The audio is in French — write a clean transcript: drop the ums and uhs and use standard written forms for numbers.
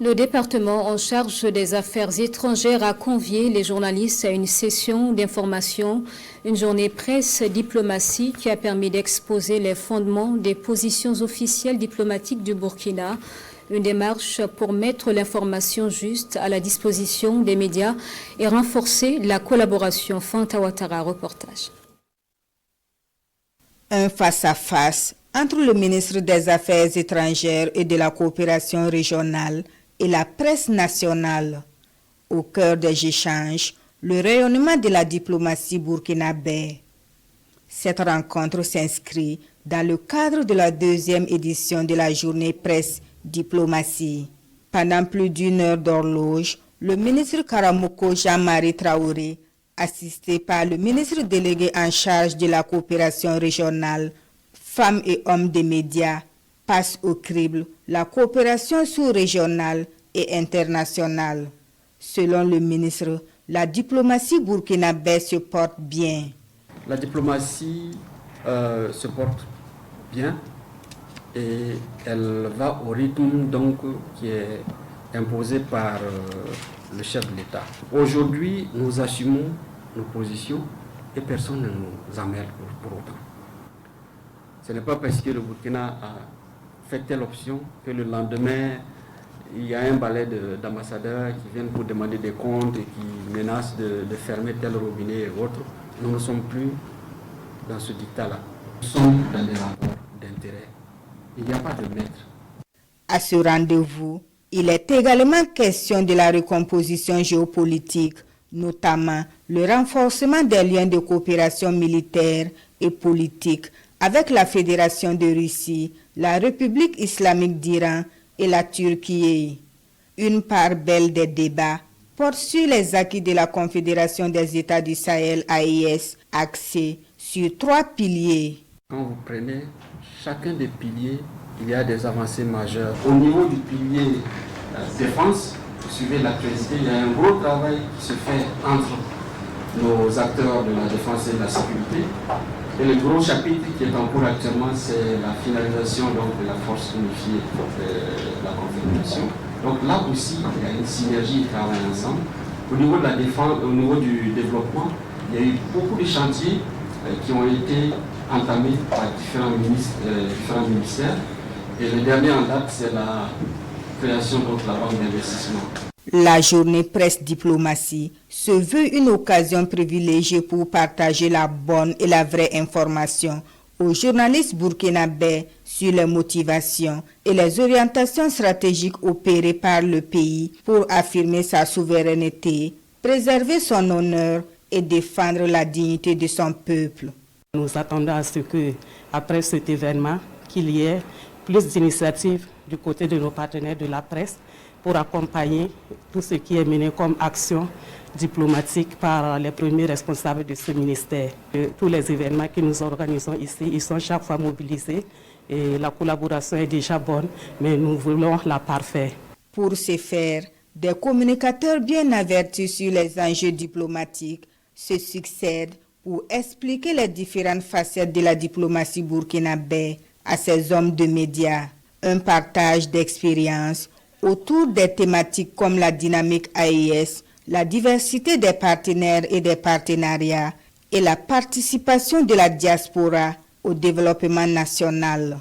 Le département en charge des affaires étrangères a convié les journalistes à une session d'information, une journée presse-diplomatie qui a permis d'exposer les fondements des positions officielles diplomatiques du Burkina, une démarche pour mettre l'information juste à la disposition des médias et renforcer la collaboration. Fanta Ouattara, reportage. Un face-à-face entre le ministre des Affaires étrangères et de la coopération régionale et la presse nationale. Au cœur des échanges, le rayonnement de la diplomatie burkinabé. Cette rencontre s'inscrit dans le cadre de la 2e édition de la journée presse-diplomatie. Pendant plus d'1 heure d'horloge, le ministre Karamoko Jean-Marie Traoré, assisté par le ministre délégué en charge de la coopération régionale, femmes et hommes des médias, passe au crible la coopération sous-régionale et internationale. Selon le ministre, la diplomatie burkinabé se porte bien. La diplomatie se porte bien et elle va au rythme donc qui est imposé par le chef de l'État. Aujourd'hui, nous assumons nos positions et personne ne nous emmerde pour autant. Ce n'est pas parce que le Burkina a fait telle option que le lendemain, il y a un balai d'ambassadeurs qui viennent pour demander des comptes et qui menacent de fermer tel robinet et autres. Nous ne sommes plus dans ce dictat-là. Nous sommes dans des rapports d'intérêt. Il n'y a pas de maître. À ce rendez-vous, il est également question de la recomposition géopolitique, notamment le renforcement des liens de coopération militaire et politique avec la Fédération de Russie, la République islamique d'Iran et la Turquie. Une part belle des débats porte sur les acquis de la Confédération des États du Sahel AES, axée sur 3 piliers. Quand vous prenez chacun des piliers, il y a des avancées majeures. Au niveau du pilier défense, vous suivez l'actualité, il y a un gros travail qui se fait entre nos acteurs de la défense et de la sécurité. Et le gros chapitre qui est en cours actuellement, c'est la finalisation donc, de la force unifiée de la Confédération. Donc là aussi, il y a une synergie, ils travaillent ensemble. Au niveau de la défense, au niveau du développement, il y a eu beaucoup de chantiers qui ont été entamés par différents ministères. Et le dernier en date, c'est la création de la banque d'investissement. La journée presse-diplomatie se veut une occasion privilégiée pour partager la bonne et la vraie information aux journalistes burkinabés sur les motivations et les orientations stratégiques opérées par le pays pour affirmer sa souveraineté, préserver son honneur et défendre la dignité de son peuple. Nous attendons à ce que, après cet événement, qu'il y ait plus d'initiatives du côté de nos partenaires de la presse pour accompagner tout ce qui est mené comme action diplomatique par les premiers responsables de ce ministère. Tous les événements que nous organisons ici, ils sont chaque fois mobilisés et la collaboration est déjà bonne, mais nous voulons la parfaire. Pour ce faire, des communicateurs bien avertis sur les enjeux diplomatiques se succèdent pour expliquer les différentes facettes de la diplomatie burkinabé à ces hommes de médias. Un partage d'expériences autour des thématiques comme la dynamique AES, la diversité des partenaires et des partenariats et la participation de la diaspora au développement national.